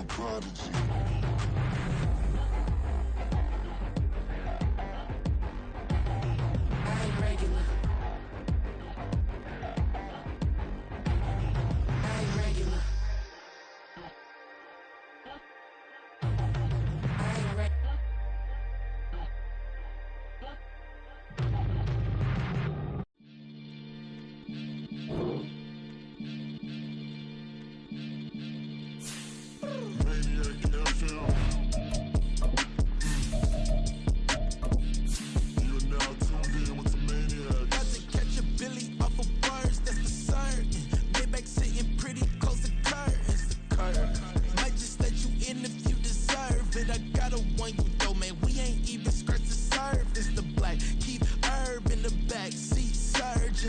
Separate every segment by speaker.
Speaker 1: a prodigy.
Speaker 2: I ain't regular. I ain't regular. I ain't regular.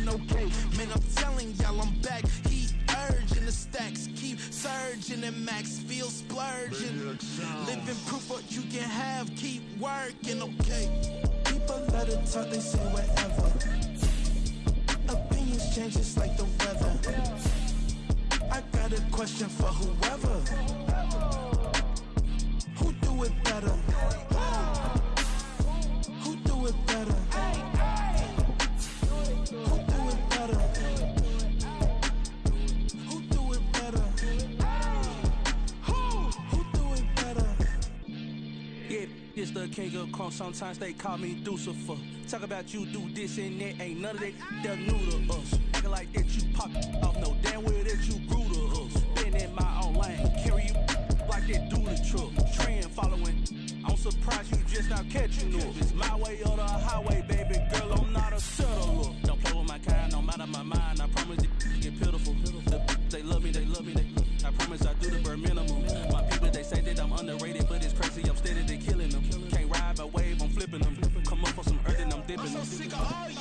Speaker 2: Okay, man, I'm telling y'all I'm back. Heat urging, the stacks keep surging, and max feel splurging. Living proof what you can have, keep working, okay. People let it talk, they say whatever. Opinions change just like the weather. I got a question for whoever. Who do it better? Who do it better? Who do it better? Who do it better? Who do it better?
Speaker 3: Yeah, this the king of crunk. Sometimes they call me Lucifer. Talk about you do this and that. Ain't none of that they're new to us. Acting like that you pop off. No damn well that you grew to us. Been in my own lane. Carry you like that do the truck. Trend following. I'm surprised you just not catching up. It's my way or the highway, baby girl. I'm not a settler. Don't play with my kind, no matter my mind. I promise it get pitiful. They love me, they love me, I promise I do the bare minimum. My people, they say that I'm underrated, but it's crazy, I'm steady, they killing them. Can't ride my wave, I'm flipping them. Come up for some earth and I'm dipping them.
Speaker 2: I'm so sick of all you.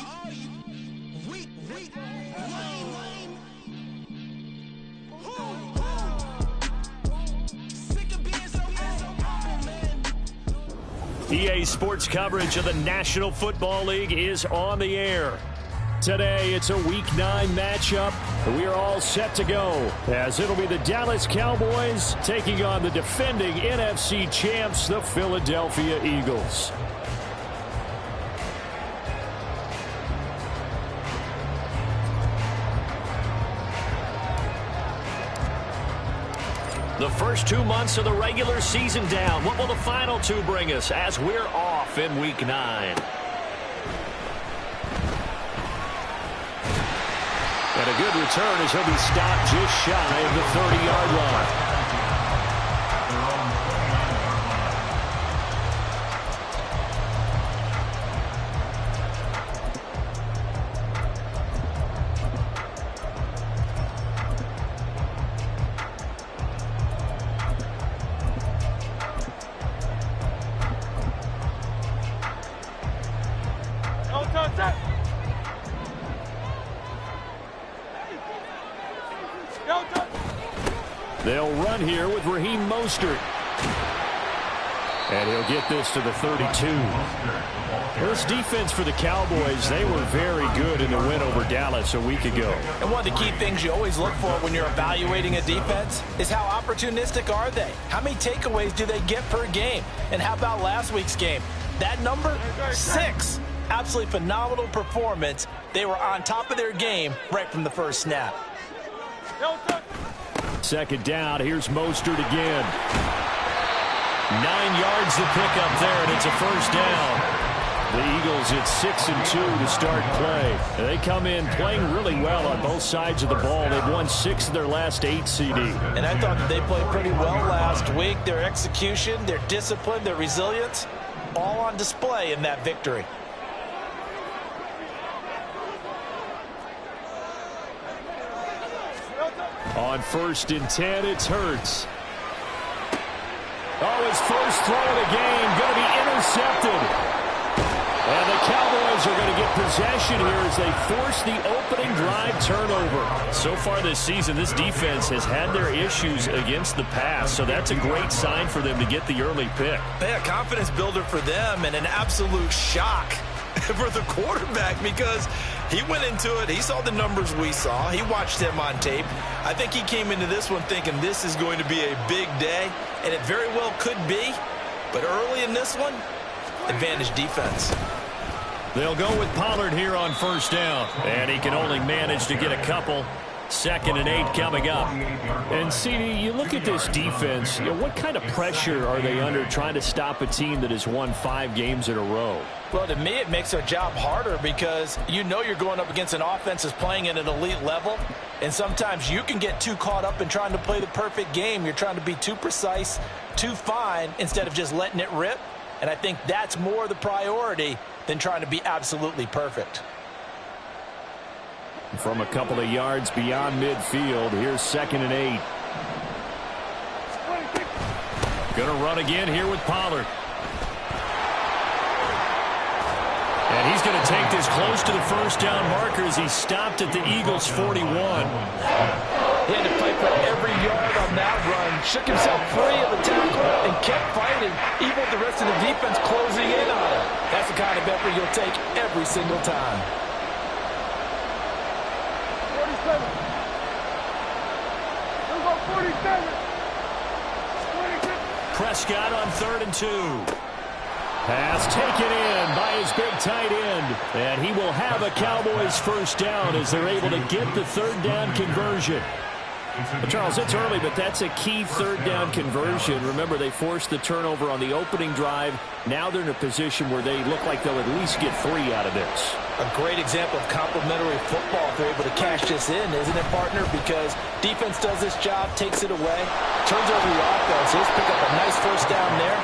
Speaker 2: Weak, lame. Sick of being so man.
Speaker 4: EA Sports coverage of the National Football League is on the air. Today, it's a Week 9 matchup. We are all set to go, as it'll be the Dallas Cowboys taking on the defending NFC champs, the Philadelphia Eagles. The first 2 months of the regular season down. What will the final two bring us as we're off in Week 9? And a good return as he'll be stopped just shy of the 30-yard line. They'll run here with Raheem Mostert. And he'll get this to the 32. This defense for the Cowboys, they were very good in the win over Dallas a week ago.
Speaker 5: And one of the key things you always look for when you're evaluating a defense is how opportunistic are they? How many takeaways do they get per game? And how about last week's game? That number, 6. Absolutely phenomenal performance. They were on top of their game right from the first snap.
Speaker 4: Second down, here's Mostert again. 9 yards to pick up there, and it's a first down. The Eagles at 6-2 to start play. They come in playing really well on both sides of the ball. They've won 6 of their last 8 CD.
Speaker 5: And I thought that they played pretty well last week. Their execution, their discipline, their resilience, all on display in that victory.
Speaker 4: On 1st and 10, it's Hurts. Oh, his first throw of the game going to be intercepted. And the Cowboys are going to get possession here as they force the opening drive turnover. So far this season, this defense has had their issues against the pass, so that's a great sign for them to get the early pick.
Speaker 5: Yeah, confidence builder for them and an absolute shock for the quarterback because he went into it. He saw the numbers we saw. He watched them on tape. I think he came into this one thinking this is going to be a big day, and it very well could be. But early in this one, advantage defense.
Speaker 4: They'll go with Pollard here on first down, and he can only manage to get a couple. 2nd and 8 coming up. And, CD, you look at this defense, what kind of pressure are they under trying to stop a team that has won 5 games in a row?
Speaker 5: Well, to me, it makes their job harder because you know you're going up against an offense that's playing at an elite level, and sometimes you can get too caught up in trying to play the perfect game. You're trying to be too precise, too fine, instead of just letting it rip. And I think that's more the priority than trying to be absolutely perfect.
Speaker 4: From a couple of yards beyond midfield, here's 2nd and 8. Gonna run again here with Pollard. And he's going to take this close to the first down marker as he stopped at the Eagles' 41.
Speaker 5: He had to fight for every yard on that run, shook himself free of the tackle, and kept fighting, even with the rest of the defense closing in on him. That's the kind of effort you'll take every single time.
Speaker 4: Prescott on 3rd and 2. Pass taken in by his big tight end. And he will have a Cowboys first down as they're able to get the 3rd down conversion. Well, Charles, it's early, but that's a key 3rd down conversion. Remember, they forced the turnover on the opening drive. Now they're in a position where they look like they'll at least get 3 out of this.
Speaker 5: A great example of complementary football if they're able to cash this in, isn't it, partner? Because defense does this job, takes it away, turns over the offense. Let's pick up a nice first down there.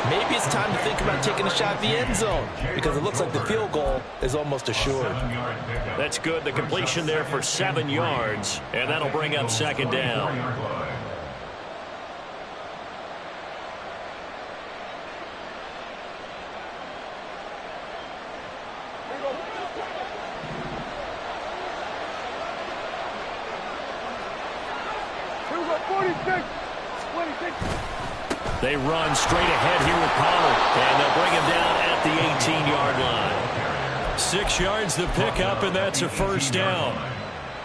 Speaker 5: Maybe it's time to think about taking a shot at the end zone because it looks like the field goal is almost assured.
Speaker 4: That's good. The completion there for 7 yards, and that'll bring up 2nd down. They run straight ahead here with Pollard, and they'll bring him down at the 18-yard line. 6 yards the pickup, and that's a first down.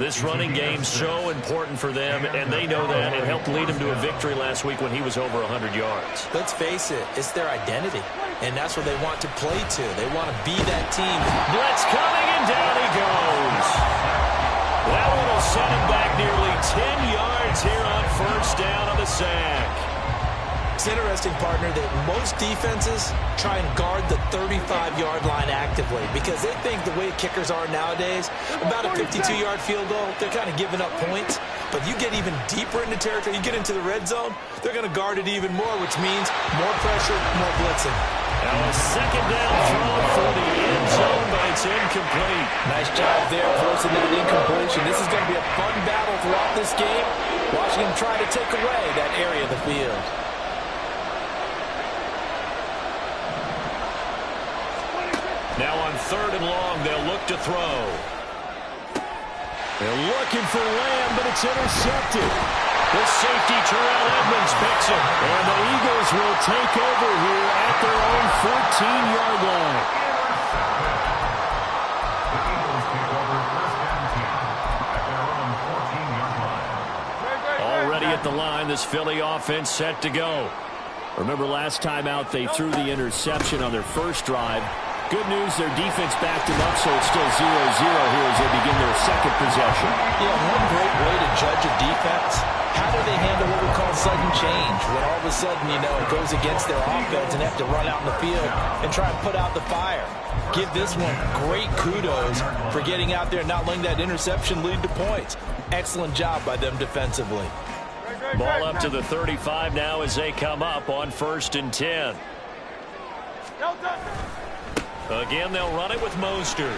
Speaker 4: This running game's so important for them, and they know that. It helped lead them to a victory last week when he was over 100 yards.
Speaker 5: Let's face it, it's their identity, and that's what they want to play to. They want to be that team.
Speaker 4: Blitz coming, and down he goes. That one will set him back nearly 10 yards here on first down on the sack.
Speaker 5: It's interesting, partner, that most defenses try and guard the 35-yard line actively because they think the way kickers are nowadays, about a 52-yard field goal, they're kind of giving up points. But you get even deeper into territory, you get into the red zone, they're going to guard it even more, which means more pressure, more blitzing.
Speaker 4: Now a 2nd down throw for the end zone, but it's incomplete.
Speaker 5: Nice job there forcing that incompletion. This is going to be a fun battle throughout this game. Watching him try to take away that area of the field.
Speaker 4: Now on 3rd and long, they'll look to throw. They're looking for Lamb, but it's intercepted. The safety, Terrell Edmonds, picks him. And the Eagles will take over here at their own 14-yard line. Already at the line, this Philly offense set to go. Remember last time out, they threw the interception on their first drive. Good news, their defense backed them up, so it's still 0-0 here as they begin their 2nd possession.
Speaker 5: Yeah, one great way to judge a defense, how do they handle what we call sudden change? When all of a sudden, you know, it goes against their offense and they have to run out in the field and try and put out the fire. Give this one great kudos for getting out there and not letting that interception lead to points. Excellent job by them defensively.
Speaker 4: Ball up to the 35 now as they come up on 1st and 10. Again, they'll run it with Mostert.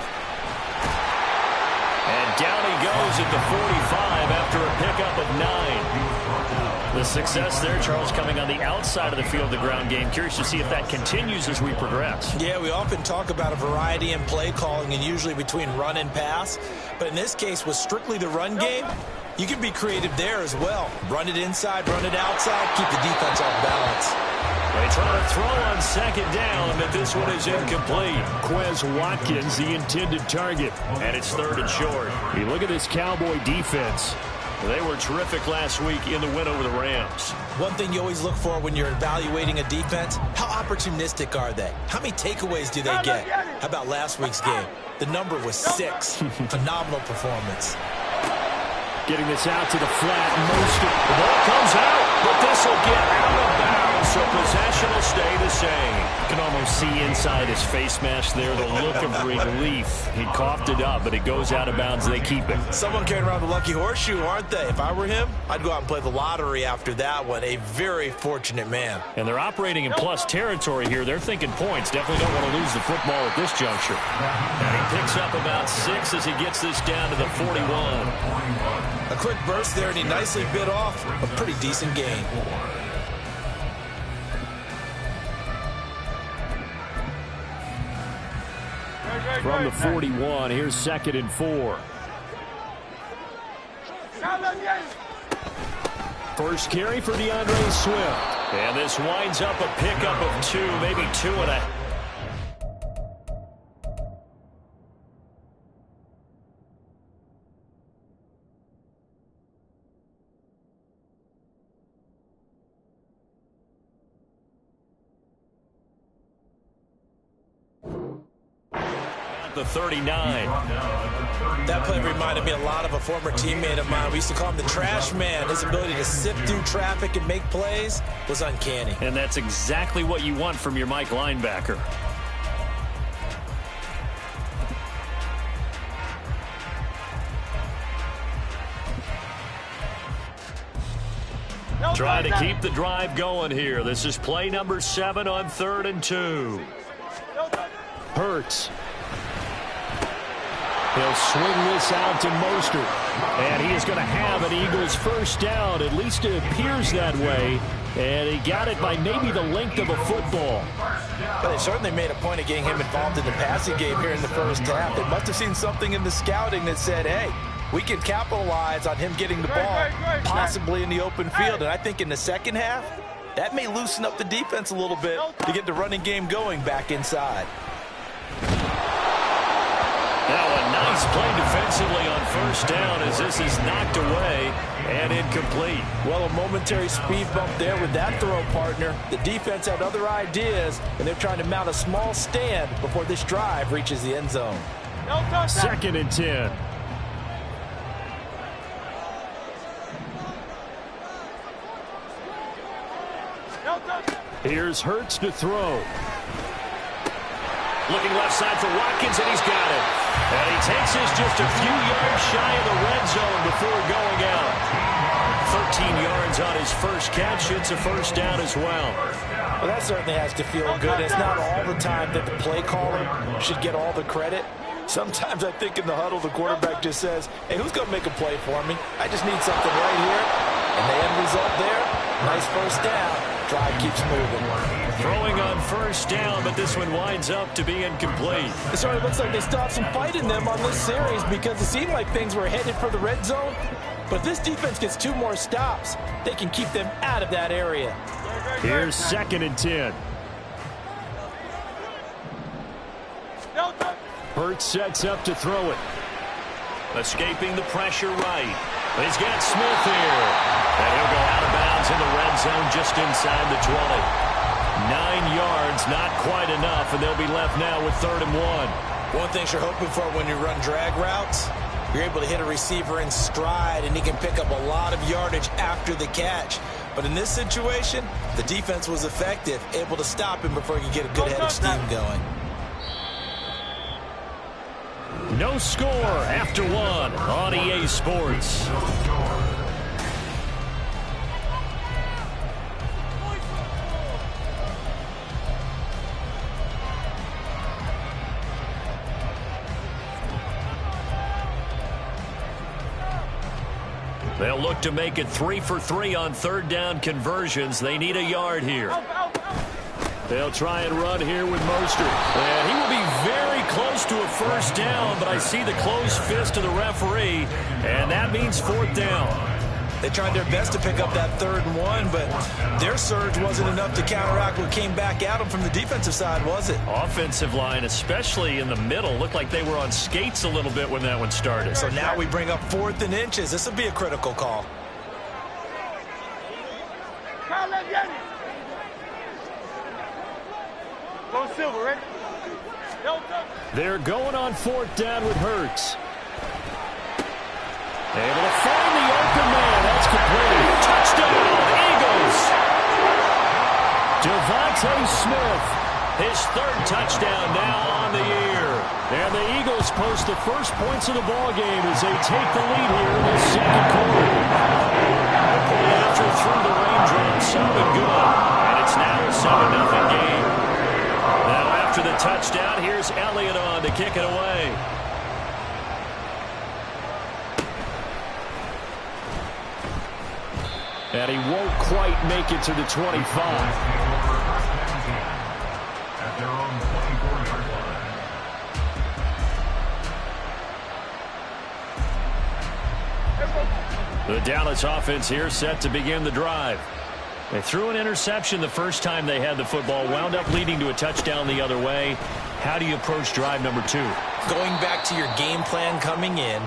Speaker 4: And down he goes at the 45 after a pickup of 9. The success there, Charles, coming on the outside of the field, the ground game. Curious to see if that continues as we progress.
Speaker 5: Yeah, we often talk about a variety in play calling and usually between run and pass. But in this case, with strictly the run game, you can be creative there as well. Run it inside, run it outside, keep the defense off balance.
Speaker 4: They try to throw on second down, but this one is incomplete. Quez Watkins, the intended target, and it's 3rd and short. You look at this Cowboy defense. They were terrific last week in the win over the Rams.
Speaker 5: One thing you always look for when you're evaluating a defense, how opportunistic are they? How many takeaways do they get? How about last week's game? The number was 6. Phenomenal performance.
Speaker 4: Getting this out to the flat. Mostert. The ball comes out, but this will get out of bounds, so possession will stay the same. You can almost see inside his face mask there the look of relief. He coughed it up, but it goes out of bounds. They keep it.
Speaker 5: Someone carrying around the lucky horseshoe, aren't they? If I were him, I'd go out and play the lottery after that one. A very fortunate man.
Speaker 4: And they're operating in plus territory here. They're thinking points. Definitely don't want to lose the football at this juncture. And he picks up about 6 as he gets this down to the 41.
Speaker 5: A quick burst there, and he nicely bit off a pretty decent gain.
Speaker 4: From the 41, here's 2nd and 4. First carry for DeAndre Swift. And this winds up a pickup of 2, maybe 2.5. The 39.
Speaker 5: That play reminded me a lot of a former teammate of mine. We used to call him the trash man. His ability to sift through traffic and make plays was uncanny.
Speaker 4: And that's exactly what you want from your Mike linebacker. Trying to keep the drive going here. This is play number 7 on 3rd and 2. Hurts. He'll swing this out to Mostert. And he is going to have an Eagles first down. At least it appears that way. And he got it by maybe the length of a football.
Speaker 5: But they certainly made a point of getting him involved in the passing game here in the first half. They must have seen something in the scouting that said, hey, we can capitalize on him getting the ball possibly in the open field. And I think in the second half, that may loosen up the defense a little bit to get the running game going back inside.
Speaker 4: Now a nice play defensively on first down as this is knocked away and incomplete.
Speaker 5: Well, a momentary speed bump there with that throw, partner. The defense had other ideas, and they're trying to mount a small stand before this drive reaches the end zone.
Speaker 4: 2nd and 10. Here's Hurts to throw. Looking left side for Watkins, and he's got it. And he takes this just a few yards shy of the red zone before going out. 13 yards on his first catch. It's a first down as well.
Speaker 5: Well, that certainly has to feel good. It's not all the time that the play caller should get all the credit. Sometimes I think in the huddle, the quarterback just says, hey, who's going to make a play for me? I just need something right here. And the end result there, nice first down. Drive keeps moving.
Speaker 4: Throwing on first down, but this one winds up to be incomplete.
Speaker 5: It sort of looks like they stopped some fight in them on this series because it seemed like things were headed for the red zone. But if this defense gets 2 more stops, they can keep them out of that area.
Speaker 4: Here's 2nd and 10. Hurts sets up to throw it. Escaping the pressure right. He's got Smith here. And he'll go out of bounds in the red zone just inside the 20. 9 yards, not quite enough, and they'll be left now with 3rd and 1.
Speaker 5: One thing you're hoping for when you run drag routes, you're able to hit a receiver in stride, and he can pick up a lot of yardage after the catch. But in this situation, the defense was effective, able to stop him before he could get a good head of steam going.
Speaker 4: No score after 1 on EA Sports. They'll look to make it 3 for 3 on 3rd down conversions. They need a yard here. They'll try and run here with Mostert. And he will be very close to a first down, but I see the closed fist of the referee, and that means 4th down.
Speaker 5: They tried their best to pick up that 3rd and 1, but their surge wasn't enough to counteract what came back at them from the defensive side, was it?
Speaker 4: Offensive line, especially in the middle, looked like they were on skates a little bit when that one started.
Speaker 5: So now we bring up 4th and inches. This will be a critical call.
Speaker 4: They're going on 4th down with Hurts. Able to find the open man. That's complete. Touchdown, Eagles. Devontae Smith, his 3rd touchdown now on the year. And the Eagles post the first points of the ball game as they take the lead here in the 2nd quarter. The play after through the raindrops, sounded good. And it's now a 7-0 game. Now after the touchdown, here's Elliott on to kick it away. And he won't quite make it to the 25. The Dallas offense here set to begin the drive. They threw an interception the first time they had the football, wound up leading to a touchdown the other way. How do you approach drive number 2?
Speaker 5: Going back to your game plan coming in,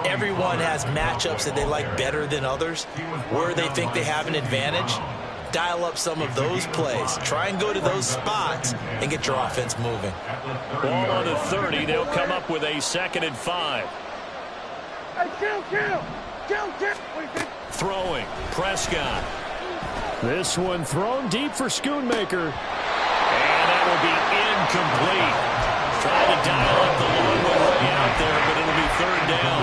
Speaker 5: everyone has matchups that they like better than others, where they think they have an advantage. Dial up some of those plays. Try and go to those spots and get your offense moving.
Speaker 4: Ball on the 30. They'll come up with a 2nd and 5. Throwing. Prescott. This one thrown deep for Schoonmaker. And that will be incomplete. Trying to dial up the long way out there, but it'll be 3rd down.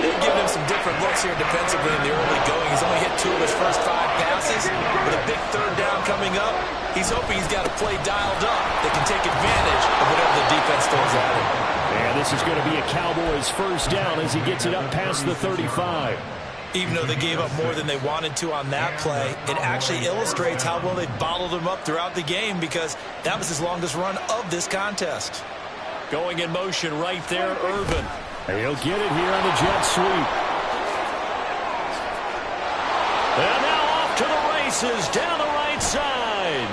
Speaker 5: They've given him some different looks here defensively in the early going. He's only hit 2 of his first 5 passes. With a big 3rd down coming up, he's hoping he's got a play dialed up that can take advantage of whatever the defense throws at him.
Speaker 4: And this is going to be a Cowboys 1st down as he gets it up past the 35.
Speaker 5: Even though they gave up more than they wanted to on that play, it actually illustrates how well they bottled him up throughout the game, because that was his longest run of this contest.
Speaker 4: Going in motion right there, Irvin. And he'll get it here on the jet sweep. And now off to the races down the right side.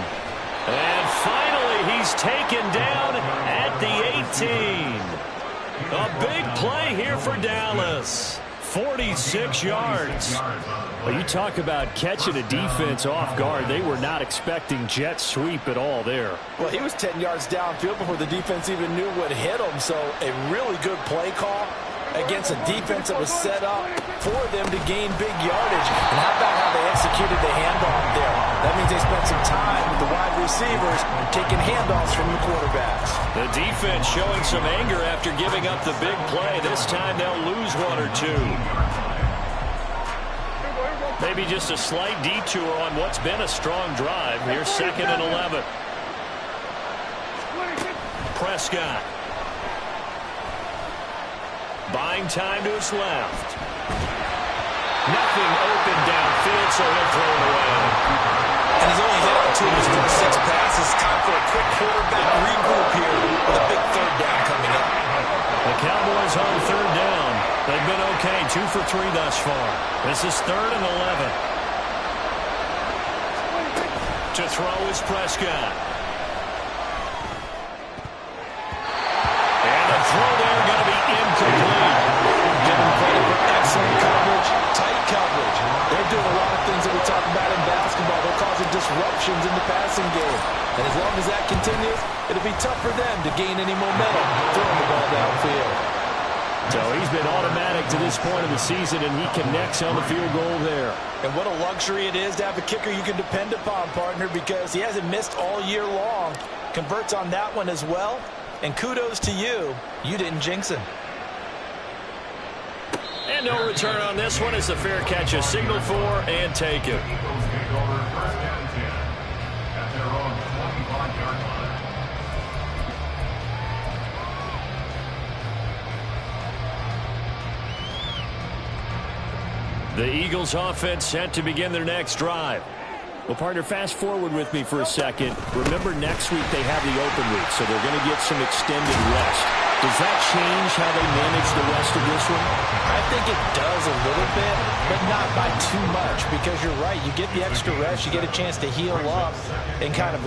Speaker 4: And finally he's taken down at the 18. A big play here for Dallas. 46 yards. Well, you talk about catching a defense off guard. They were not expecting jet sweep at all there.
Speaker 5: Well, he was 10 yards downfield before the defense even knew what hit him. So a really good play call against a defense that was set up for them to gain big yardage. And how about how they executed the handoff there? That means they spent some time with the wide receivers taking handoffs from the quarterbacks.
Speaker 4: The defense showing some anger after giving up the big play. This time they'll lose 1 or 2. Maybe just a slight detour on what's been a strong drive. Here's 2nd and 11. Prescott. Buying time to his left. Nothing open downfield, so he'll throw it away.
Speaker 5: And he's only hit on 2 of his first 6 passes. Time for a quick quarterback regroup here with a big 3rd down coming up.
Speaker 4: The Cowboys on 3rd down. They've been okay, 2 for 3 thus far. This is 3rd and 11. To throw is Prescott. And the throw there going to be incomplete.
Speaker 5: Give them credit for excellent coverage, tight coverage. They're doing a lot of things that we talk about in basketball. They're causing disruptions in the passing game. And as long as that continues, it'll be tough for them to gain any momentum throwing the ball downfield.
Speaker 4: So he's been automatic to this point of the season, and he connects on the field goal there.
Speaker 5: And what a luxury it is to have a kicker you can depend upon, partner, because he hasn't missed all year long. Converts on that one as well. And kudos to you. You didn't jinx him.
Speaker 4: And no return on this one as the fair catch is signaled for and taken. The Eagles offense set to begin their next drive. Well, partner, fast forward with me for a second. Remember, next week they have the open week, so they're going to get some extended rest. Does that change how they manage the rest of this one?
Speaker 5: I think it does a little bit, but not by too much, because you're right. You get the extra rest, you get a chance to heal up and kind of,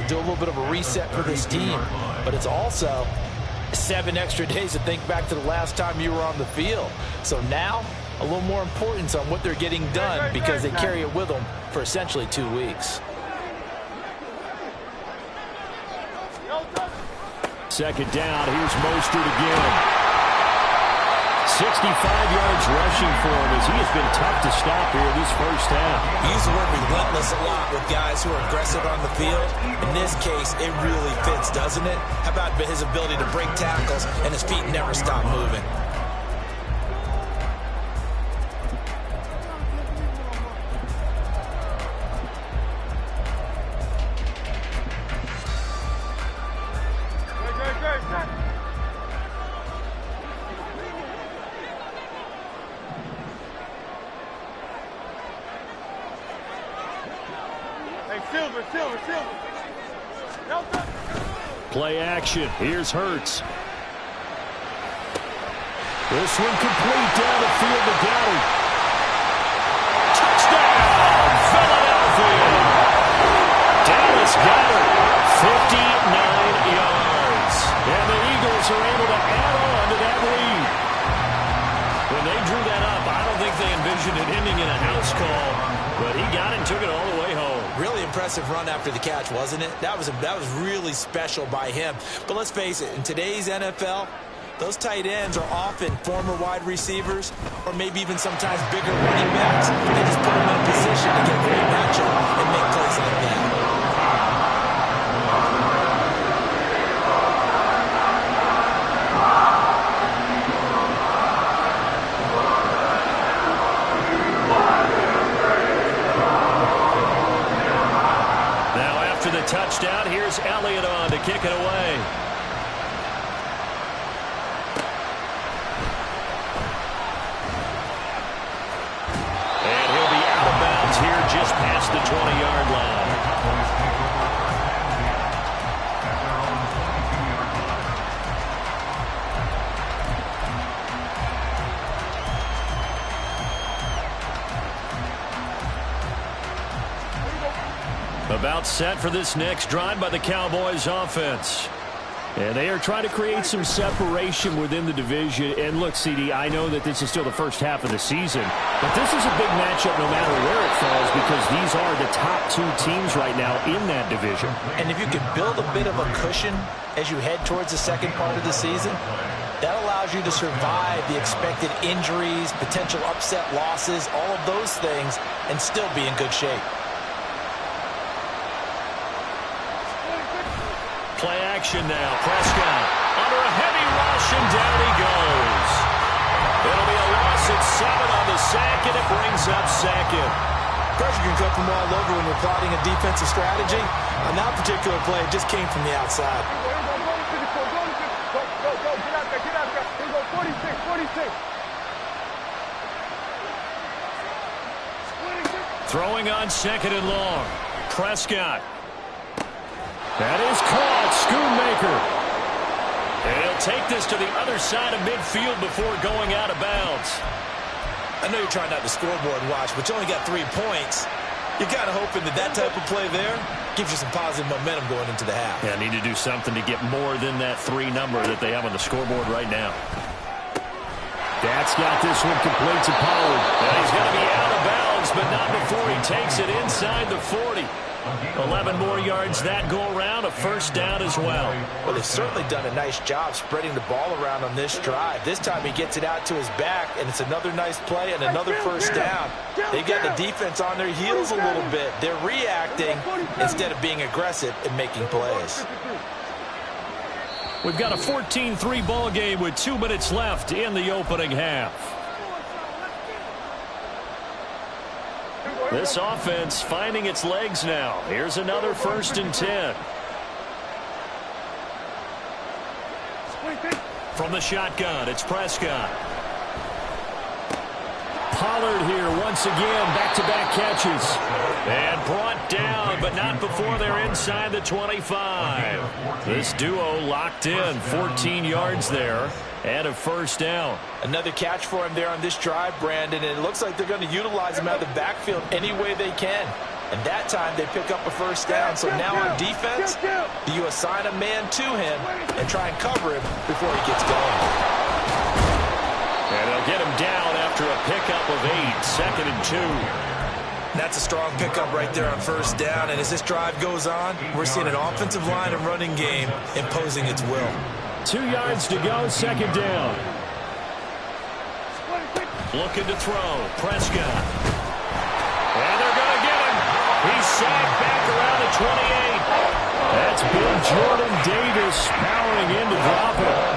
Speaker 5: do a little bit of a reset for this team. But it's also 7 extra days to think back to the last time you were on the field. So now, a little more importance on what they're getting done because they carry it with them for essentially 2 weeks.
Speaker 4: Second down, here's Mostert again. 65 yards rushing for him as he has been tough to stop here this first half.
Speaker 5: We use the word relentless a lot with guys who are aggressive on the field. In this case, it really fits, doesn't it? How about his ability to break tackles and his feet never stop moving?
Speaker 4: Play action. Here's Hurts. This one complete down the field to Gowdy. Touchdown, Philadelphia. Dallas Goedert, 59 yards. And the Eagles are able to add on to that lead. When they drew that up, I don't think they envisioned it ending in a house call, but he got it and took it all the way home.
Speaker 5: Really impressive run after the catch, wasn't it? That was really special by him. But let's face it, in today's NFL, those tight ends are often former wide receivers or maybe even sometimes bigger running backs. They just put them in a position to get great matchup and make plays like that.
Speaker 4: Touchdown. Here's Elliott on to kick it away. And he'll be out of bounds here just past the 20-yard line. About set for this next drive by the Cowboys offense. And they are trying to create some separation within the division. And look, CD, I know that this is still the first half of the season, but this is a big matchup no matter where it falls because these are the top 2 teams right now in that division.
Speaker 5: And if you can build a bit of a cushion as you head towards the second part of the season, that allows you to survive the expected injuries, potential upset losses, all of those things, and still be in good shape.
Speaker 4: Play action now. Prescott under a heavy rush, and down he goes. It'll be a loss at 7 on the sack, and it brings up second.
Speaker 5: Pressure can come from all over when you're plotting a defensive strategy. On that particular play, it just came from the outside.
Speaker 4: Throwing on second and long. Prescott. That is caught. Schoonmaker. And he'll take this to the other side of midfield before going out of bounds.
Speaker 5: I know you're trying not to scoreboard watch, but you only got 3 points. You're kind of hoping that type of play there gives you some positive momentum going into the half.
Speaker 4: Yeah, need to do something to get more than that 3 number that they have on the scoreboard right now. That's got this one complete to Pollard. And he's going to be out of bounds, but not before he takes it inside the 40. 11 more yards that go around, a first down as well.
Speaker 5: Well, they've certainly done a nice job spreading the ball around on this drive. This time he gets it out to his back, and it's another nice play and another first down. They've got the defense on their heels a little bit. They're reacting instead of being aggressive and making plays.
Speaker 4: We've got a 14-3 ball game with 2 minutes left in the opening half. This offense finding its legs now. Here's another 1st and 10. From the shotgun, it's Prescott. Pollard here once again. Back-to-back catches. And brought down, but not before they're inside the 25. This duo locked in. 14 yards there and a first down.
Speaker 5: Another catch for him there on this drive, Brandon, and it looks like they're going to utilize him out of the backfield any way they can. And that time they pick up a first down. So now on defense, do you assign a man to him and try and cover him before he gets going?
Speaker 4: And they'll get him down after a pickup of 8, 2nd and 2.
Speaker 5: That's a strong pickup right there on first down. And as this drive goes on, we're seeing an offensive line and running game imposing its will.
Speaker 4: 2 yards to go, 2nd down. Looking to throw. Prescott. And they're going to get him. He's sacked back around the 28. That's big Jordan Davis powering in to drop it.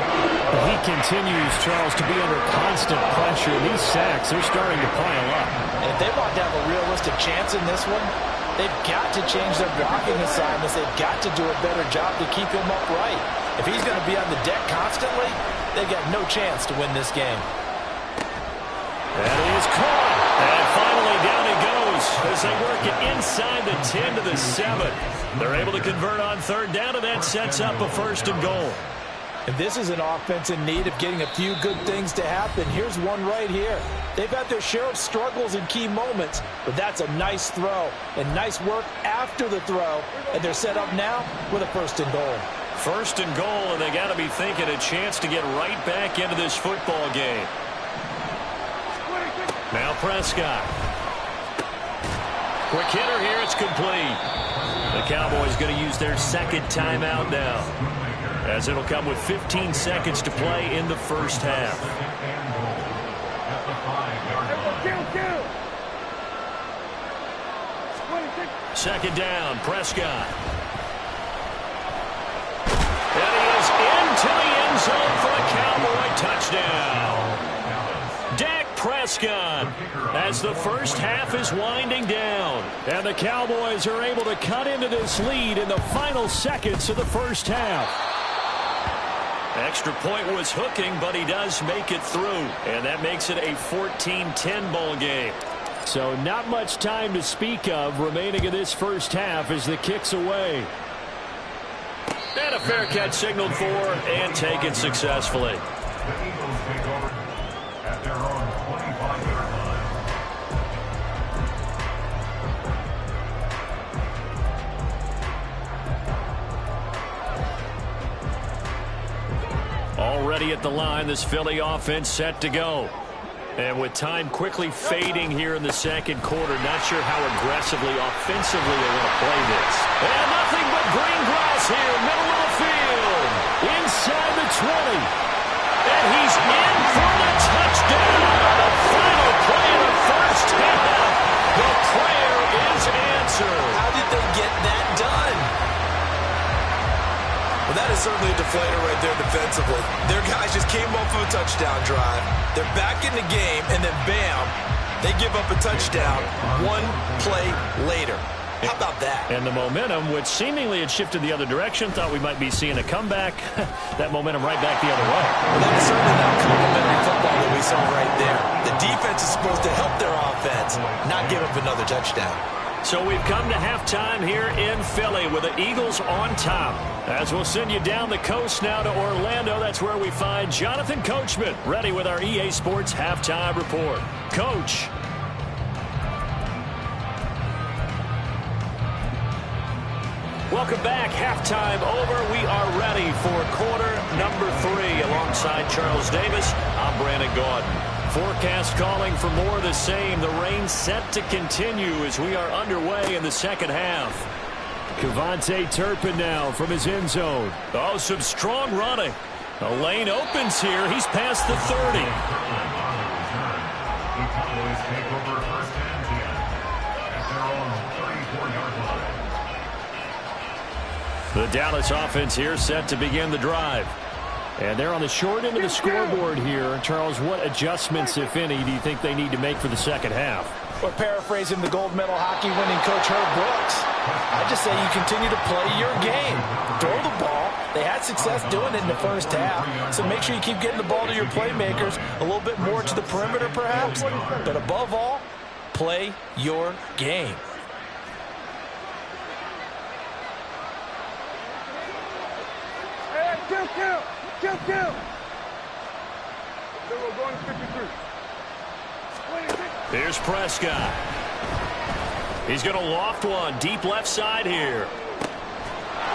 Speaker 4: He continues, Charles, to be under constant pressure. These sacks, they're starting to pile up.
Speaker 5: And if they want to have a realistic chance in this one, they've got to change their blocking assignments. They've got to do a better job to keep him upright. If he's going to be on the deck constantly, they've got no chance to win this game.
Speaker 4: That is caught. And finally down he goes as they work it inside the 10 to the 7. They're able to convert on 3rd down, and that sets up a 1st and goal.
Speaker 5: And this is an offense in need of getting a few good things to happen. Here's one right here. They've had their share of struggles in key moments, but that's a nice throw and nice work after the throw. And they're set up now with a 1st and goal.
Speaker 4: 1st and goal, and they got to be thinking a chance to get right back into this football game. Now Prescott. Quick hitter here, it's complete. The Cowboys going to use their 2nd timeout now, as it'll come with 15 seconds to play in the first half. 2nd down, Prescott. And he is into the end zone for a Cowboy touchdown. Dak Prescott, as the first half is winding down. And the Cowboys are able to cut into this lead in the final seconds of the first half. Extra point was hooking, but he does make it through. And that makes it a 14-10 ball game. So not much time to speak of remaining in this first half as the kick's away. And a fair catch signaled for and taken successfully. Already at the line, this Philly offense set to go. And with time quickly fading here in the 2nd quarter, not sure how aggressively, offensively they want to play this. And nothing but green grass here, middle of the field, inside the 20. And he's in for the touchdown. The final play of the first half. The prayer is answered.
Speaker 5: How did they get that done? Well, that is certainly a deflator right there defensively. Their guys just came off of a touchdown drive. They're back in the game, and then bam, they give up a touchdown 1 play later. How about that?
Speaker 4: And the momentum, which seemingly had shifted the other direction, thought we might be seeing a comeback. That momentum right back the other way.
Speaker 5: Well, that is certainly not complimentary football that we saw right there. The defense is supposed to help their offense, not give up another touchdown.
Speaker 4: So we've come to halftime here in Philly with the Eagles on top. As we'll send you down the coast now to Orlando, that's where we find Jonathan Coachman, ready with our EA Sports Halftime Report. Coach. Welcome back. Halftime over. We are ready for quarter number 3. Alongside Charles Davis, I'm Brandon Gaudin. Forecast calling for more of the same. The rain set to continue as we are underway in the 2nd half. Kevontae Turpin now from his end zone. Oh, some strong running. A lane opens here. He's past the 30. The Dallas offense here set to begin the drive. And they're on the short end of the scoreboard here. Charles, what adjustments, if any, do you think they need to make for the 2nd half?
Speaker 5: Or paraphrasing the gold medal hockey winning coach Herb Brooks, I just say you continue to play your game. Throw the ball, They had success doing it in the first half, so make sure you keep getting the ball to your playmakers, a little bit more to the perimeter perhaps, but above all, play your game.
Speaker 1: Kill. We're going 53.
Speaker 4: Here's Prescott. He's going to loft one deep left side here.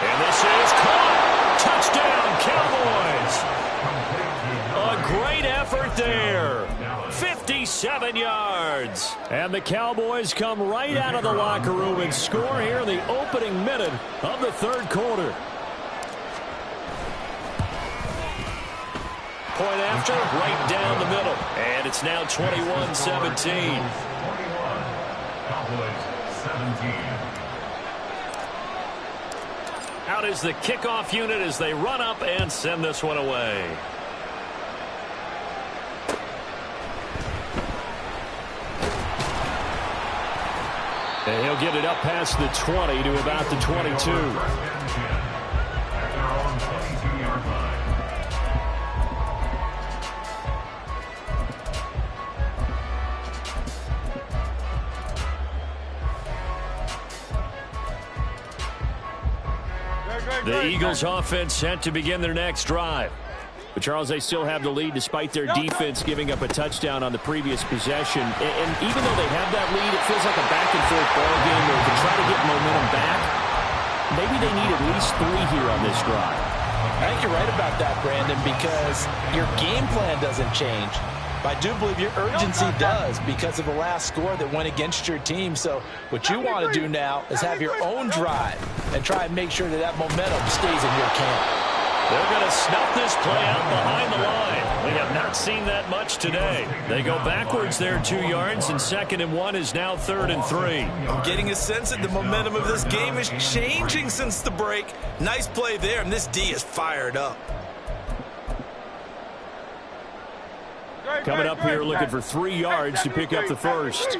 Speaker 4: And this is caught. Touchdown, Cowboys. A great effort there. 57 yards. And the Cowboys come right out of the locker room and score here in the opening minute of the third quarter. Point after, right down the middle. And it's now 21-17. Out is the kickoff unit as they run up and send this one away. And he'll get it up past the 20 to about the 22. The Eagles offense set to begin their next drive. But, Charles, they still have the lead despite their defense giving up a touchdown on the previous possession. And even though they have that lead, it feels like a back-and-forth ball game where to try to get momentum back, maybe they need at least 3 here on this drive.
Speaker 5: I think you're right about that, Brandon, because your game plan doesn't change. But I do believe your urgency does because of the last score that went against your team. So what you want to do now is have your own drive and try and make sure that that momentum stays in your camp.
Speaker 4: They're going to snuff this play out behind the line. We have not seen that much today. They go backwards there 2 yards, and 2nd and 1 is now 3rd and 3.
Speaker 5: I'm getting a sense that the momentum of this game is changing since the break. Nice play there, and this D is fired up.
Speaker 4: Coming up here looking for 3 yards to pick up the first.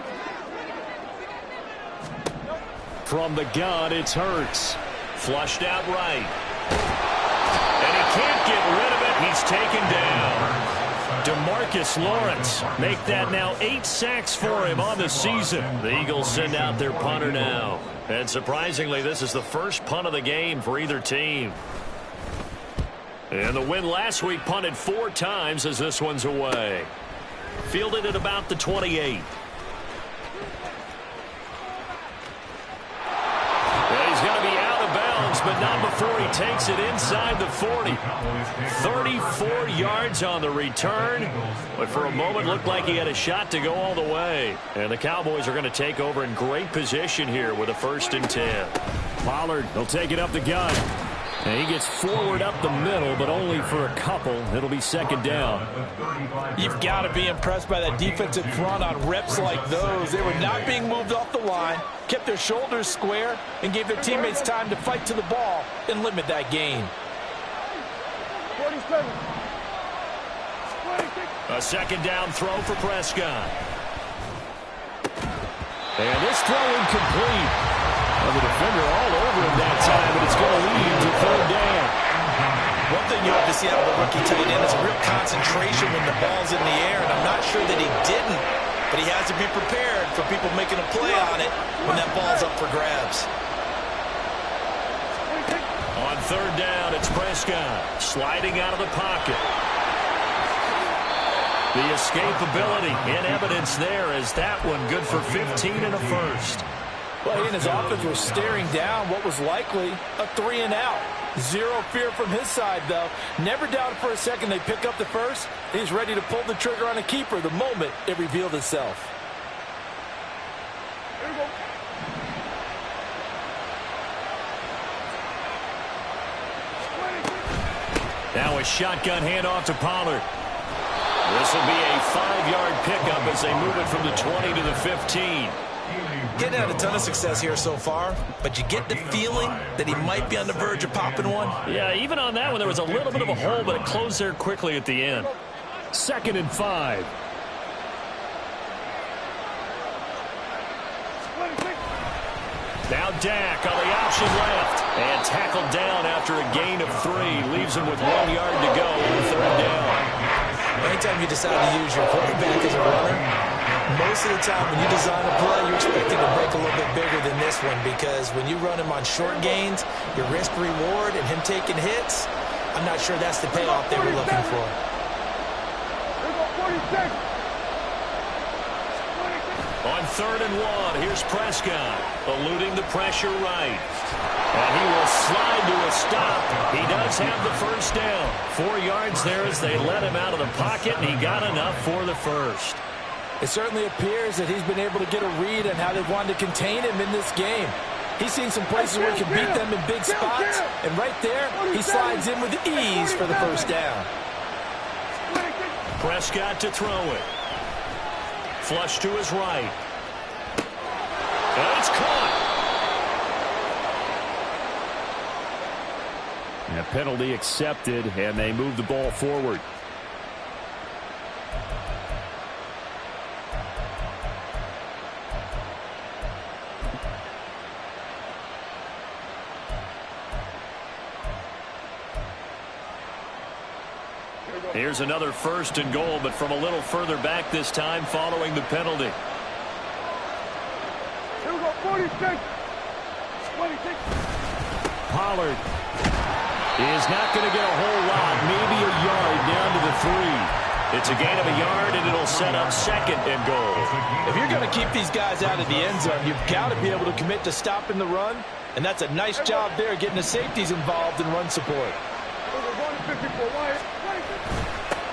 Speaker 4: From the gun, it's Hurts. Flushed out right. And he can't get rid of it. He's taken down. DeMarcus Lawrence make that now 8 sacks for him on the season. The Eagles send out their punter now. And surprisingly, this is the first punt of the game for either team. And the win last week punted 4 times as this one's away. Fielded at about the 28. And he's going to be out of bounds, but not before he takes it inside the 40. 34 yards on the return, but for a moment looked like he had a shot to go all the way. And the Cowboys are going to take over in great position here with a 1st and 10. Pollard will take it up the gun. And he gets forward up the middle, but only for a couple. It'll be 2nd down.
Speaker 5: You've got to be impressed by that defensive front on reps like those. They were not being moved off the line, kept their shoulders square, and gave their teammates time to fight to the ball and limit that gain.
Speaker 1: 47.
Speaker 4: A 2nd down throw for Prescott. And this throw incomplete. Well, the defender all over him that time, but it's going to lead to 3rd down.
Speaker 5: One thing you have to see out of the rookie tight end is a real concentration when the ball's in the air, and I'm not sure that he didn't, but he has to be prepared for people making a play on it when that ball's up for grabs.
Speaker 4: On 3rd down, it's Prescott sliding out of the pocket. The escapability in evidence there as that one good for 15 and a 1st.
Speaker 5: Well, he and his offense were staring down what was likely a 3 and out. Zero fear from his side, though. Never doubted for a second they pick up the first. He's ready to pull the trigger on a keeper the moment it revealed itself.
Speaker 1: Here we go.
Speaker 4: Now a shotgun handoff to Pollard. This will be a 5-yard pickup as they move it from the 20 to the 15.
Speaker 5: Getting out a ton of success here so far, but you get the feeling that he might be on the verge of popping one.
Speaker 4: Yeah, even on that one, there was a little bit of a hole, but it closed there quickly at the end. 2nd and 5. Now Dak on the option left. And tackled down after a gain of 3. Leaves him with 1 yard to go on 3rd down.
Speaker 5: Anytime you decide to use your quarterback as a runner, most of the time when you design a play, you're expecting to break a little bit bigger than this one, because when you run him on short gains, your risk-reward and him taking hits, I'm not sure that's the payoff they were looking for.
Speaker 4: On 3rd and 1, here's Prescott, eluding the pressure right. And he will slide to a stop. He does have the 1st down. 4 yards there as they let him out of the pocket, and he got enough for the 1st.
Speaker 5: It certainly appears that he's been able to get a read on how they've wanted to contain him in this game. He's seen some places where he can beat them in big spots, and right there, he slides in with ease for the 1st down.
Speaker 4: Prescott to throw it. Flush to his right. And it's caught. And a penalty accepted, and they move the ball forward. Here's another 1st and goal, but from a little further back this time following the penalty.
Speaker 1: Here we go, 46. 26.
Speaker 4: Pollard is not going to get a whole lot, maybe a yard down to the 3. It's a gain of a yard, and it'll set up 2nd and goal.
Speaker 5: If you're going to keep these guys out of the end zone, you've got to be able to commit to stopping the run, and that's a nice job there getting the safeties involved in run support.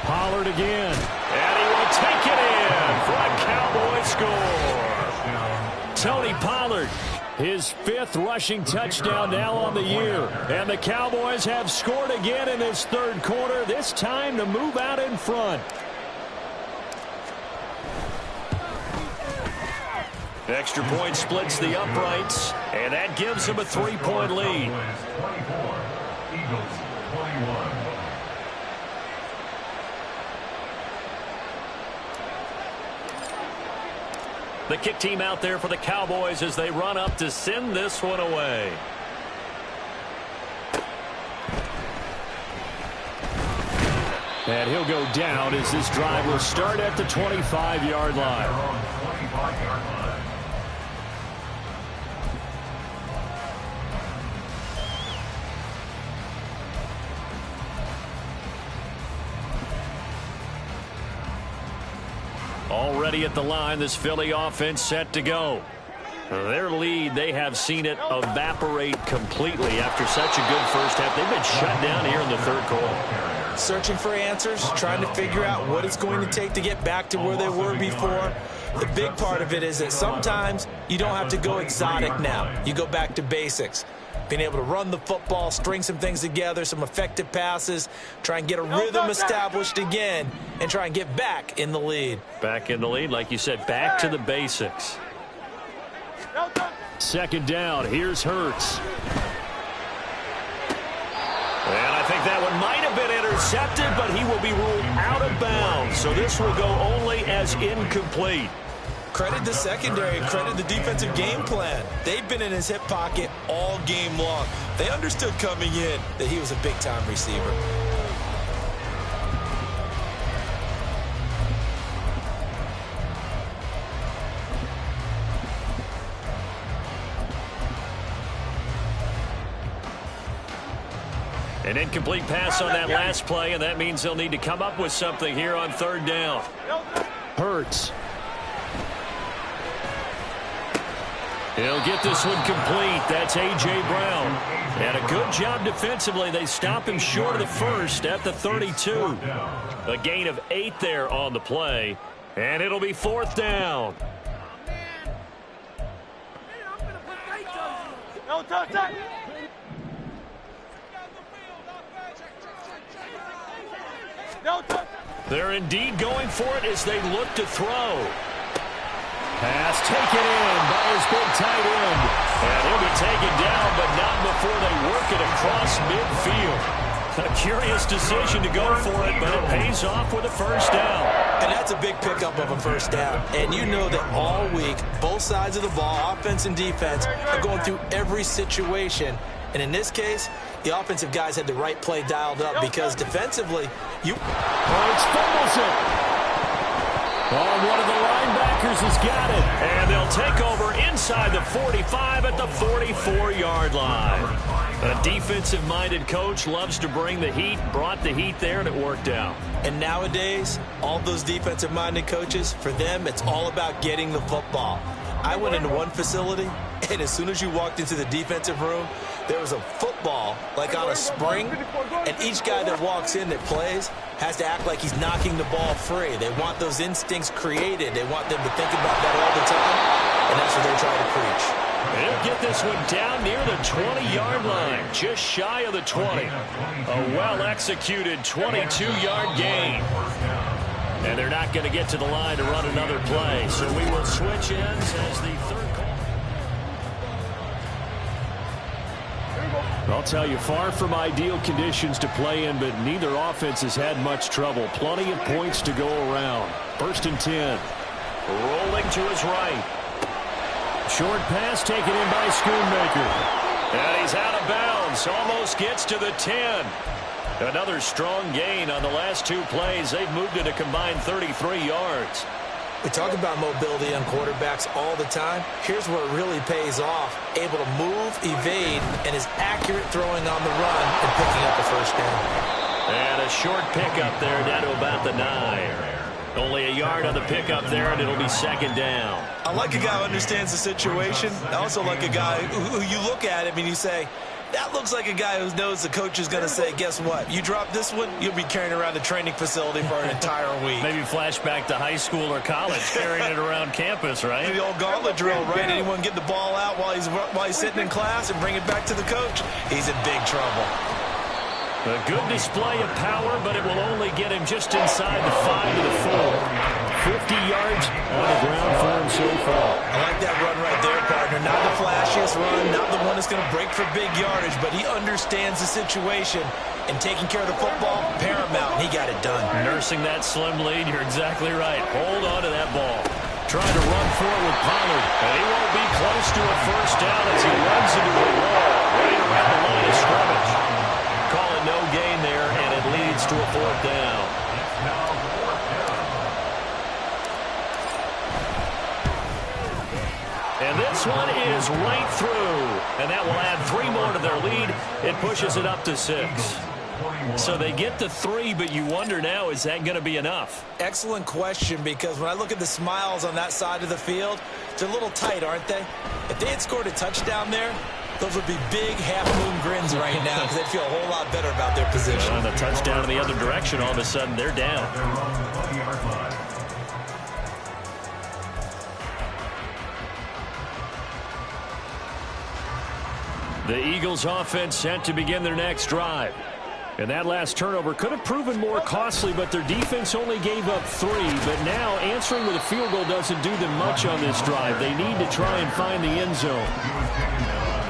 Speaker 4: Pollard again, and he will take it in for a Cowboy score. Tony Pollard, his 5th rushing touchdown now on the year. And the Cowboys have scored again in this 3rd quarter, this time to move out in front. Extra point splits the uprights, and that gives them a 3-point lead.
Speaker 6: Eagles 21.
Speaker 4: The kick team out there for the Cowboys as they run up to send this one away. And he'll go down as this drive will start at the 25-yard line. Already at the line, this Philly offense set to go. Their lead, they have seen it evaporate completely after such a good first half. They've been shut down here in the 3rd quarter.
Speaker 5: Searching for answers, trying to figure out what it's going to take to get back to where they were before. The big part of it is that sometimes you don't have to go exotic now. You go back to basics. Being able to run the football, string some things together, some effective passes, try and get a rhythm established again, and try and get back in the lead.
Speaker 4: Back in the lead, like you said, back to the basics. 2nd down, here's Hurts. And I think that one might have been intercepted, but he will be ruled out of bounds. So this will go only as incomplete.
Speaker 5: Credit the secondary, credit the defensive game plan. They've been in his hip pocket all game long. They understood coming in that he was a big-time receiver.
Speaker 4: An incomplete pass on that last play, and that means they'll need to come up with something here on 3rd down. Hurts. He'll get this one complete. That's A.J. Brown. And a good job defensively. They stop him short of the 1st at the 32. A gain of 8 there on the play. And it'll be 4th down. They're indeed going for it as they look to throw. Pass taken in by his big tight end. And he'll be taken down, but not before they work it across midfield. A curious decision to go for it, but it pays off with a 1st down.
Speaker 5: And that's a big pickup of a 1st down. And you know that all week, both sides of the ball, offense and defense, are going through every situation And in this case, the offensive guys had the right play dialed up because defensively,
Speaker 4: Hurts fumbles it. Oh, one of the linebackers has got it. And they'll take over inside the 45 at the 44-yard line. A defensive-minded coach loves to bring the heat, brought the heat there, and it worked out.
Speaker 5: And nowadays, all those defensive-minded coaches, for them, it's all about getting the football. I went into one facility, and as soon as you walked into the defensive room, there was a football, like on a spring, and each guy that walks in that plays has to act like he's knocking the ball free. They want those instincts created. They want them to think about that all the time, and that's what they're trying to preach.
Speaker 4: They'll get this one down near the 20-yard line, just shy of the 20. A well-executed 22-yard gain. And they're not going to get to the line to run another play, so we will switch ends as the third call. I'll tell you, far from ideal conditions to play in, but neither offense has had much trouble. Plenty of points to go around. 1st and 10. Rolling to his right. Short pass taken in by Schoonmaker. And he's out of bounds. Almost gets to the 10. Another strong gain on the last 2 plays. They've moved it a combined 33 yards.
Speaker 5: We talk about mobility on quarterbacks all the time. Here's where it really pays off. Able to move, evade, and is accurate throwing on the run and picking up the first down.
Speaker 4: And a short pickup there down to about the 9. Only a yard on the pickup there, and it'll be 2nd down.
Speaker 5: I like a guy who understands the situation. I also like a guy who you look at him and you say, that looks like a guy who knows the coach is going to say, guess what? You drop this one, you'll be carrying around the training facility for an entire week.
Speaker 4: Maybe flashback to high school or college, carrying it around campus, right?
Speaker 5: The old gauntlet drill, right? Anyone get the ball out while he's sitting in class and bring it back to the coach? He's in big trouble.
Speaker 4: A good display of power, but it will only get him just inside the 5 to the 4. 50 yards on the ground for him so far.
Speaker 5: I like that run right there, partner. Not the flashiest run, not the one that's going to break for big yardage, but he understands the situation, and taking care of the football, paramount, and he got it done.
Speaker 4: Nursing that slim lead, you're exactly right. Hold on to that ball. Trying to run for it with Pollard, and he won't be close to a first down as he runs into a wall right around the line of scrimmage. Calling no gain there, and it leads to a 4th down. And this one is right through. And that will add 3 more to their lead. It pushes it up to 6. So they get to 3, but you wonder now, is that going to be enough?
Speaker 5: Excellent question, because when I look at the smiles on that side of the field, they're a little tight, aren't they? If they had scored a touchdown there, those would be big half-moon grins right now because they'd feel a whole lot better about their position.
Speaker 4: On the touchdown in the other direction, all of a sudden, they're down. The Eagles offense set to begin their next drive. And that last turnover could have proven more costly, but their defense only gave up 3. But now answering with a field goal doesn't do them much on this drive. They need to try and find the end zone.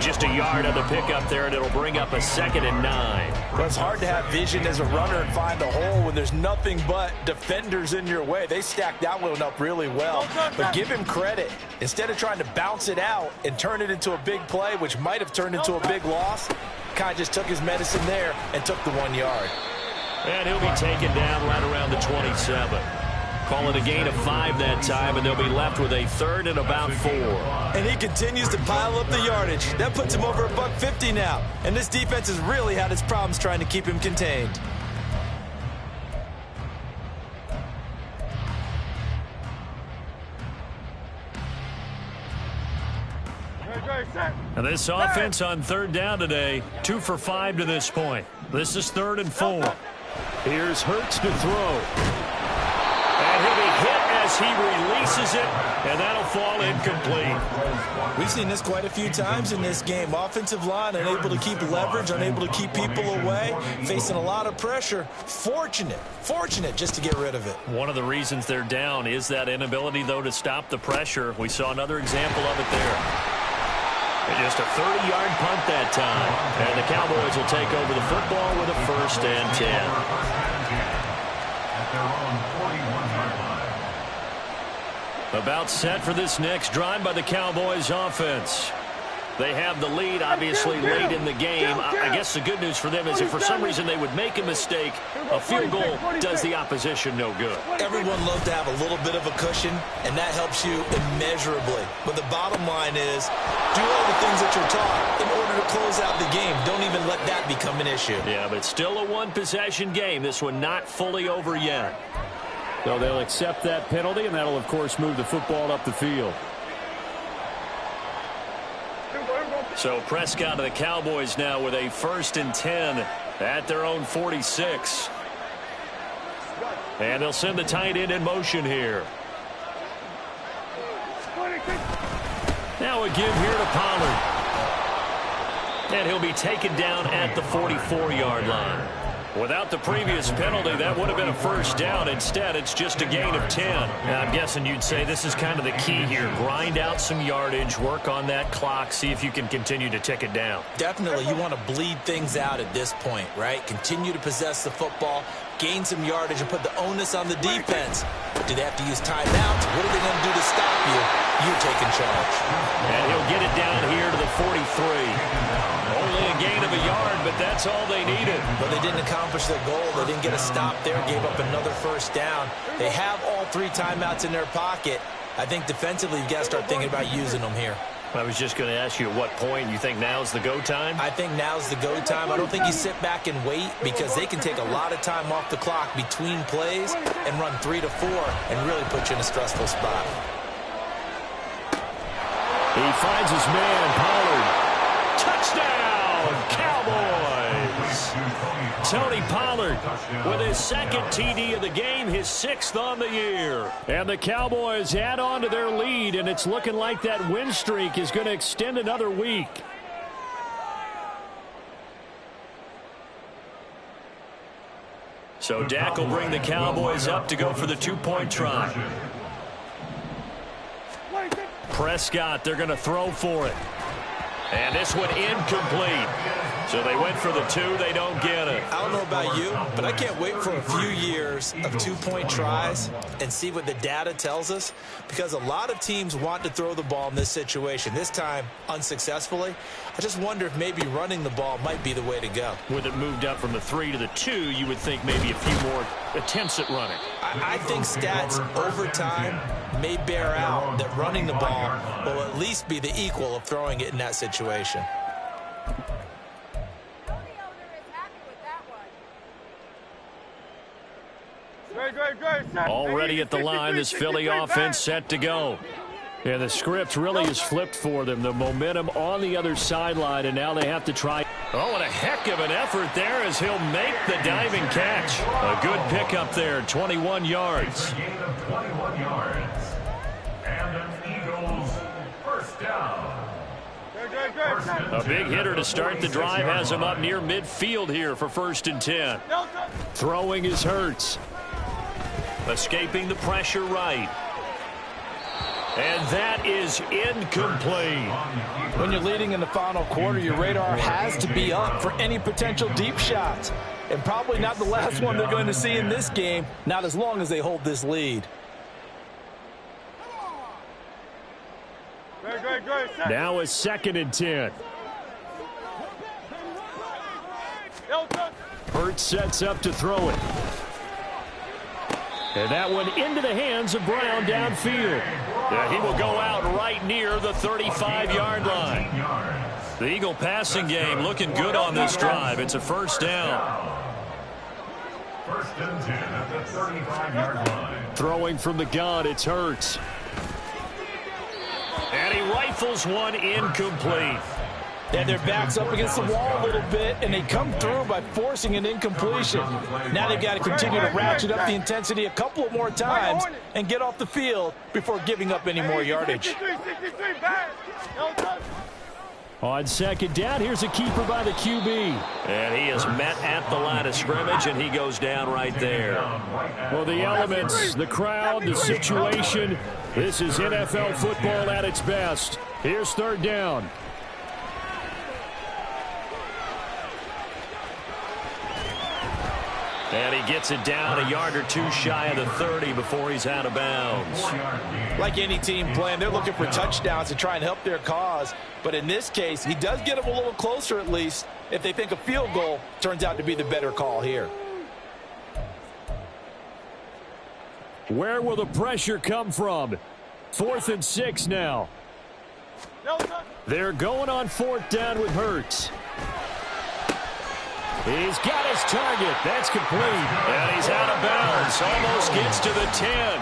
Speaker 4: Just a yard on the pickup there, and it'll bring up a 2nd and 9.
Speaker 5: Well, it's hard to have vision as a runner and find a hole when there's nothing but defenders in your way. They stacked that one up really well. But give him credit. Instead of trying to bounce it out and turn it into a big play, which might have turned into a big loss, kind of just took his medicine there and took the 1 yard.
Speaker 4: And he'll be taken down right around the 27. Call it a gain of 5 that time, and they'll be left with a 3rd and about 4.
Speaker 5: And he continues to pile up the yardage. That puts him over $150 now. And this defense has really had its problems trying to keep him contained.
Speaker 4: And this offense on 3rd down today, 2 for 5 to this point. This is 3rd and 4. Here's Hurts to throw. And he'll be hit as he releases it, and that'll fall incomplete.
Speaker 5: We've seen this quite a few times in this game. Offensive line unable to keep leverage, unable to keep people away, facing a lot of pressure. Fortunate just to get rid of it.
Speaker 4: One of the reasons they're down is that inability, though, to stop the pressure. We saw another example of it there. Just a 30-yard punt that time. And the Cowboys will take over the football with a 1st and 10. About set for this next drive by the Cowboys offense. They have the lead, obviously, late in the game. I guess the good news for them is if for some reason they would make a mistake, a field goal does the opposition no good.
Speaker 5: Everyone loves to have a little bit of a cushion, and that helps you immeasurably. But the bottom line is, do all the things that you're taught in order to close out the game. Don't even let that become an issue.
Speaker 4: Yeah, but still a one-possession game. This one not fully over yet.
Speaker 6: So they'll accept that penalty, and that'll, of course, move the football up the field.
Speaker 4: So Prescott of the Cowboys now with a 1st and 10 at their own 46. And they'll send the tight end in motion here. Now a give here to Pollard. And he'll be taken down at the 44-yard line. Without the previous penalty, that would have been a 1st down. Instead, it's just a gain of 10. Now, I'm guessing you'd say this is kind of the key here. Grind out some yardage, work on that clock, see if you can continue to tick it down.
Speaker 5: Definitely, you want to bleed things out at this point, right? Continue to possess the football, gain some yardage, and put the onus on the defense. Do they have to use timeouts? What are they going to do to stop you? You're taking charge.
Speaker 4: And he'll get it down here to the 43. Only a gain of a yard, but that's all they needed.
Speaker 5: But they didn't accomplish their goal. They didn't get a stop there, gave up another 1st down. They have all 3 timeouts in their pocket. I think defensively, you've got to start thinking about using them here.
Speaker 4: I was just going to ask you at what point you think now's the go time?
Speaker 5: I think now's the go time. I don't think you sit back and wait because they can take a lot of time off the clock between plays and run 3 to 4 and really put you in a stressful spot.
Speaker 4: He finds his man, Pollard. Touchdown, Cowboys! Tony Pollard with his 2nd TD of the game, his 6th on the year. And the Cowboys add on to their lead, and it's looking like that win streak is going to extend another week. So Dak will bring the Cowboys up to go for the 2-point try. Prescott, they're going to throw for it. And this one incomplete. So they went for the 2. They don't get it.
Speaker 5: I don't know about you, but I can't wait for a few years of 2-point tries and see what the data tells us, because a lot of teams want to throw the ball in this situation. This time, unsuccessfully. I just wonder if maybe running the ball might be the way to go.
Speaker 4: With it moved up from the 3 to the 2, you would think maybe a few more attempts at running.
Speaker 5: I think stats over time may bear out that running the ball will at least be the equal of throwing it in that situation.
Speaker 4: Already at the line, this Philly offense set to go. And the script really is flipped for them. The momentum on the other sideline, and now they have to try. Oh, and a heck of an effort there as he'll make the diving catch. A good pickup there, 21 yards.
Speaker 7: And an Eagles 1st down.
Speaker 4: A big hitter to start the drive has him up near midfield here for 1st and 10. Throwing is Hurts. Escaping the pressure right. And that is incomplete.
Speaker 5: When you're leading in the final quarter, your radar has to be up for any potential deep shots. And probably not the last one they're going to see in this game, not as long as they hold this lead.
Speaker 4: Now it's 2nd and 10. Hurts sets up to throw it. And that one into the hands of Brown downfield. He will go out right near the 35-yard line. The Eagle passing game looking good on this drive. It's a 1st down.
Speaker 7: 1st and 10 at the 35-yard line.
Speaker 4: Throwing from the gun, it's Hurts. And he rifles one incomplete.
Speaker 5: Yeah, their back's up against the wall a little bit, and they come through by forcing an incompletion. Now they've got to continue to ratchet up the intensity a couple of more times and get off the field before giving up any more yardage.
Speaker 4: On 2nd down, here's a keeper by the QB. And he is met at the line of scrimmage, and he goes down right there. Well, the elements, the crowd, the situation, this is NFL football at its best. Here's 3rd down. And he gets it down a yard or two shy of the 30 before he's out of bounds.
Speaker 5: Like any team playing, they're looking for touchdowns to try and help their cause. But in this case, he does get them a little closer at least if they think a field goal turns out to be the better call here.
Speaker 4: Where will the pressure come from? 4th and 6 now. They're going on 4th down with Hurts. He's got his target. That's complete. And he's out of bounds. Almost gets to the 10.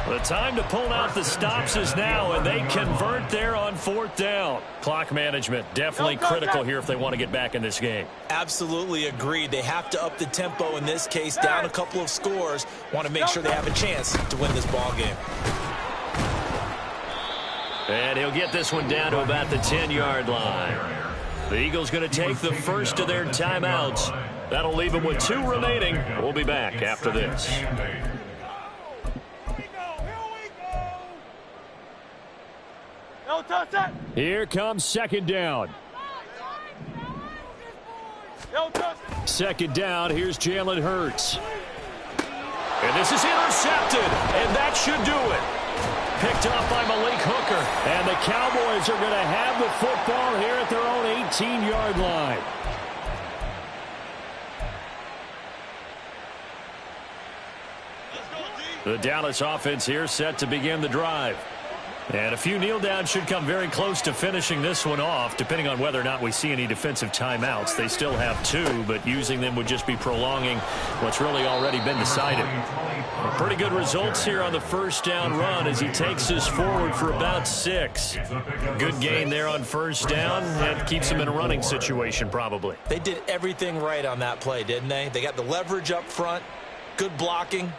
Speaker 4: The time to pull out the stops is now, and they convert there on 4th down. Clock management definitely critical here if they want to get back in this game.
Speaker 5: Absolutely agreed. They have to up the tempo in this case, down a couple of scores. Want to make sure they have a chance to win this ball game.
Speaker 4: And he'll get this one down to about the 10-yard line. The Eagles going to take the first of their timeouts. That'll leave them with 2 remaining. We'll be back after this. Here comes 2nd down. 2nd down. Here's Jalen Hurts. And this is intercepted. And that should do it. Picked off by Malik Hooker. And the Cowboys are going to have the football here at their own 18-yard line. The Dallas offense here set to begin the drive. And a few kneel downs should come very close to finishing this one off, depending on whether or not we see any defensive timeouts. They still have 2, but using them would just be prolonging what's really already been decided. Pretty good results here on the 1st down run as he takes us forward for about 6. Good gain there on 1st down. That keeps him in a running situation probably.
Speaker 5: They did everything right on that play, didn't they? They got the leverage up front, good blocking.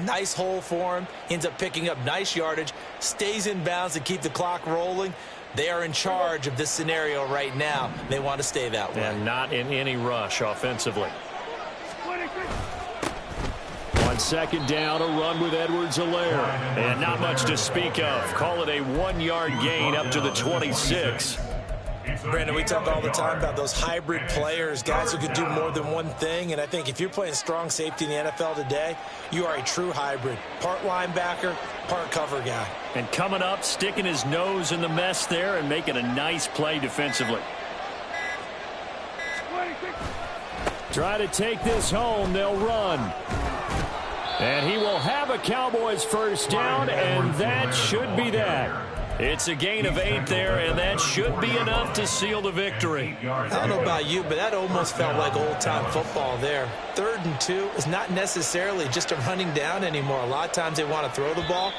Speaker 5: Nice hole for him. Ends up picking up nice yardage. Stays in bounds to keep the clock rolling. They are in charge of this scenario right now. They want to stay that way.
Speaker 4: And not in any rush offensively. On 2nd down, a run with Edwards-Helaire. And not much to speak of. Call it a 1-yard gain up to the 26.
Speaker 5: Brandon, we talk all the time about those hybrid players, guys who can do more than one thing. And I think if you're playing strong safety in the NFL today, you are a true hybrid. Part linebacker, part cover guy.
Speaker 4: And coming up, sticking his nose in the mess there and making a nice play defensively. Try to take this home. They'll run. And he will have a Cowboys 1st down, and that should be that. It's a gain of 8 there, and that should be enough to seal the victory.
Speaker 5: I don't know about you, but that almost felt like old-time football there. 3rd and 2 is not necessarily just a running down anymore. A lot of times they want to throw the ball.